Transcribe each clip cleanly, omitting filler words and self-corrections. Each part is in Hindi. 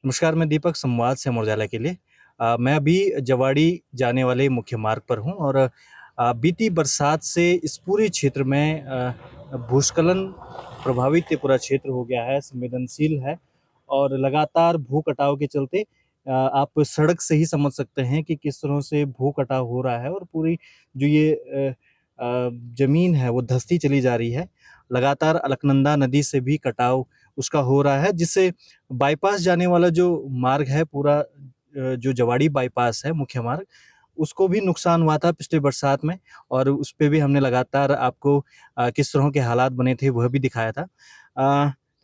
नमस्कार, मैं दीपक संवाद से अमर उजाला के लिए। मैं अभी जवाड़ी जाने वाले मुख्य मार्ग पर हूँ और बीती बरसात से इस पूरे क्षेत्र में भूस्खलन प्रभावित ये पूरा क्षेत्र हो गया है, संवेदनशील है और लगातार भू-कटाव के चलते आप सड़क से ही समझ सकते हैं कि किस तरह से भू-कटाव हो रहा है और पूरी जो ये ज़मीन है वो धँसती चली जा रही है। लगातार अलकनंदा नदी से भी कटाव उसका हो रहा है, जिससे बाईपास जाने वाला जो मार्ग है पूरा जो जवाड़ी बाईपास है मुख्य मार्ग, उसको भी नुकसान हुआ था पिछले बरसात में और उसपे भी हमने लगातार आपको किस तरह के हालात बने थे वह भी दिखाया था।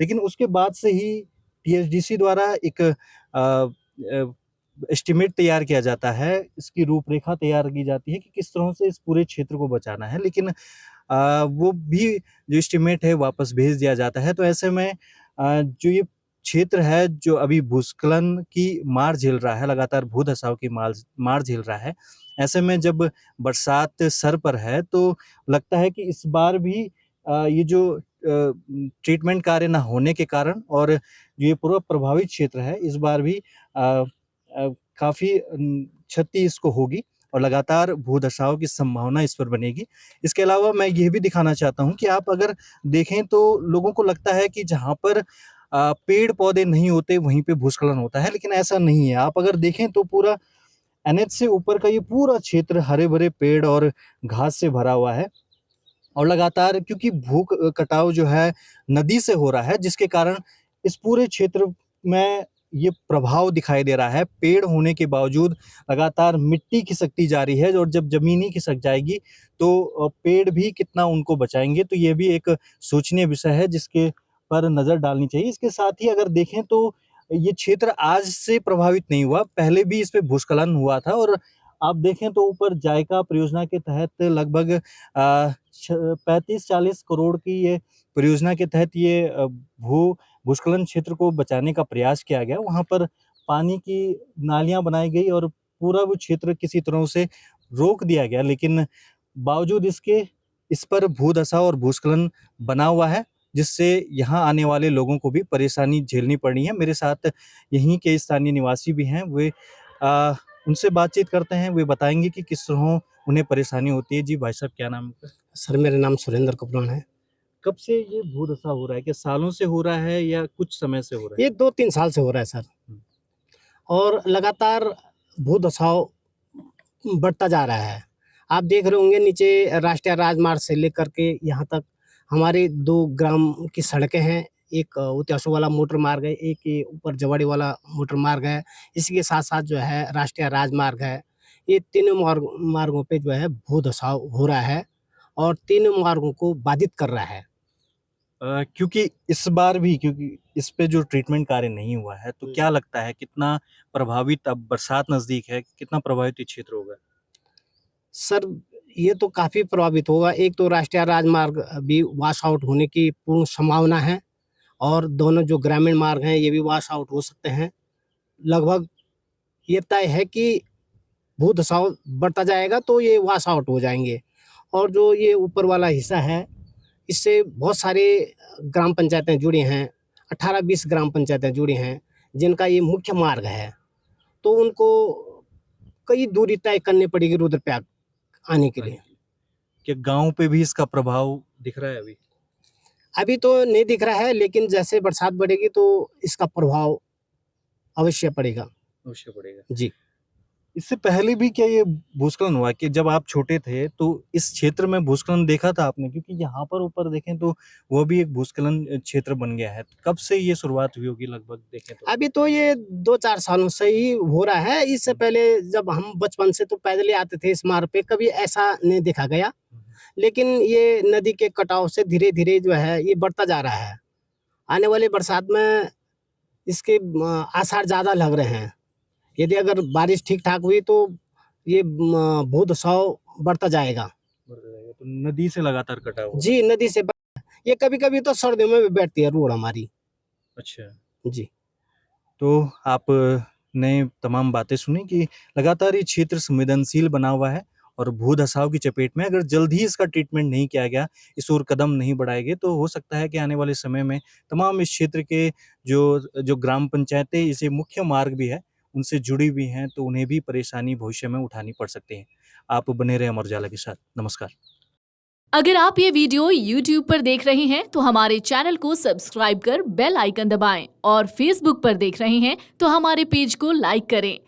लेकिन उसके बाद से ही टीएचडीसी द्वारा एक एस्टीमेट तैयार किया जाता है, इसकी रूपरेखा तैयार की जाती है कि किस तरह से इस पूरे क्षेत्र को बचाना है। लेकिन वो भी जो एस्टीमेट है वापस भेज दिया जाता है। तो ऐसे में जो ये क्षेत्र है जो अभी भूस्खलन की मार झेल रहा है, लगातार भू-धसाव की मार झेल रहा है। ऐसे में जब बरसात सर पर है तो लगता है कि इस बार भी ये जो ट्रीटमेंट कार्य ना होने के कारण और ये पूरा प्रभावित क्षेत्र है, इस बार भी काफ़ी क्षति इसको होगी और लगातार भू-धसाव की संभावना इस पर बनेगी। इसके अलावा मैं ये भी दिखाना चाहता हूँ कि आप अगर देखें तो लोगों को लगता है कि जहाँ पर पेड़-पौधे नहीं होते वहीं पे भूस्खलन होता है, लेकिन ऐसा नहीं है। आप अगर देखें तो पूरा एनएच से ऊपर का ये पूरा क्षेत्र हरे-भरे पेड़ और घास से भरा हुआ है और लगातार क्योंकि कटाव जो है नदी से हो रहा है, जिसके कारण इस पूरे क्षेत्र में ये प्रभाव दिखाई दे रहा है। पेड़ होने के बावजूद लगातार मिट्टी खिसकती जा रही है और जब ज़मीन ही खिसक जाएगी तो पेड़ भी कितना उनको बचाएँगे, तो ये भी एक सोचनीय विषय है जिसके पर नज़र डालनी चाहिए। इसके साथ ही अगर देखें तो ये क्षेत्र आज से प्रभावित नहीं हुआ, पहले भी इस पे भूस्खलन हुआ था और आप देखें तो ऊपर जायका परियोजना के तहत लगभग 35-40 करोड़ की ये परियोजना के तहत ये भूस्खलन क्षेत्र को बचाने का प्रयास किया गया। वहाँ पर पानी की नालियाँ बनाई गई और पूरा वो क्षेत्र किसी तरह से रोक दिया गया, लेकिन बावजूद इसके इस पर भू-धसाव और भूस्खलन बना हुआ है, जिससे यहाँ आने वाले लोगों को भी परेशानी झेलनी पड़ रही है। मेरे साथ यहीं के स्थानीय निवासी भी हैं, उनसे बातचीत करते हैं, वे बताएँगे कि किस तरह उन्हें परेशानी होती है। जी, भाई साहब क्या नाम है आपका? सर, मेरा नाम सुरेंद्र कपड़ान है। कब से ये भू-धसाव हो रहा है? क्या सालों से हो रहा है या कुछ समय से हो रहा है? ये 2-3 साल से हो रहा है सर हुँ। और लगातार भू-धसाव बढ़ता जा रहा है। आप देख रहे होंगे नीचे राष्ट्रीय राजमार्ग से लेकर के यहाँ तक हमारे 2 ग्राम की सड़कें हैं। एक उत्यासू वाला मोटर मार्ग है, एक ये ऊपर जवाड़ी वाला मोटर मार्ग है। इसी के साथ-साथ जो है राष्ट्रीय राजमार्ग है। ये तीनों मार्गों पे जो है भू-धसाव हो रहा है और तीनों मार्गों को बाधित कर रहा है। क्योंकि इस बार भी क्योंकि इस पे जो ट्रीटमेंट कार्य नहीं हुआ है, तो क्या लगता है कितना प्रभावित अब बरसात नज़दीक है, कितना प्रभावित ये क्षेत्र होगा? सर, ये तो काफ़ी प्रभावित होगा। एक तो राष्ट्रीय राजमार्ग भी वॉश आउट होने की पूर्ण संभावना है और दोनों जो ग्रामीण मार्ग हैं, ये भी वॉश आउट हो सकते हैं। लगभग ये तय है कि भू-धसाव बढ़ता जाएगा तो ये वॉश आउट हो जाएँगे और जो ये ऊपर वाला हिस्सा है, इससे बहुत सारे ग्राम पंचायतें जुड़ी हैं। 18-20 ग्राम पंचायतें जुड़ी हैं, जिनका ये मुख्य मार्ग है। तो उनको कई दूरी तय करनी पड़ेगी रुद्रप्रयाग आने के लिए। क्या गाँव पे भी इसका प्रभाव दिख रहा है अभी? अभी तो नहीं दिख रहा है, लेकिन जैसे बरसात बढ़ेगी तो इसका प्रभाव अवश्य पड़ेगा। अवश्य पड़ेगा। जी। इससे पहले भी क्या ये भूस्खलन हुआ कि जब आप छोटे थे, तो इस क्षेत्र में भूस्खलन देखा था आपने? क्योंकि यहाँ पर ऊपर देखें तो वो भी एक भूस्खलन क्षेत्र बन गया है। कब से ये शुरुआत हुई होगी लगभग देखें तो? अभी तो ये 2-4 सालों से ही हो रहा है। इससे पहले जब हम बचपन से तो पैदल ही आते थे इस मार्ग पे, कभी ऐसा नहीं देखा गया। हुँ, हुँ। लेकिन ये नदी के कटाव से धीरे-धीरे जो है ये बढ़ता जा रहा है। आने वाली बरसात में इसके आसार ज़्यादा लग रहे हैं। यदि अगर बारिश ठीक-ठाक हुई तो ये भू-धसाव बढ़ता जाएगा। बढ़ जाएगा, तो नदी से लगातार कटाव हो रहा है। जी, नदी से ये कभी-कभी तो सर्दियों में भी बैठती है रोड हमारी। अच्छा। जी। तो आप ने तमाम बातें सुनी कि लगातार ये क्षेत्र संवेदनशील बना हुआ है और भूधसाव की चपेट में अगर जल्द ही इसका ट्रीटमेंट नहीं किया गया, इस ओर कदम नहीं बढ़ाए गए, तो हो सकता है कि आने वाले समय में तमाम इस क्षेत्र के जो ग्राम पंचायतें इसे मुख्य मार्ग भी है, उनसे जुड़ी हुई हैं, तो उन्हें भी परेशानी भविष्य में उठानी पड़ सकती है। आप बने रहें अमर उजाला के साथ। नमस्कार। अगर आप ये वीडियो YouTube पर देख रहे हैं तो हमारे चैनल को सब्सक्राइब कर बेल आइकन दबाएं और Facebook पर देख रहे हैं तो हमारे पेज को लाइक करें।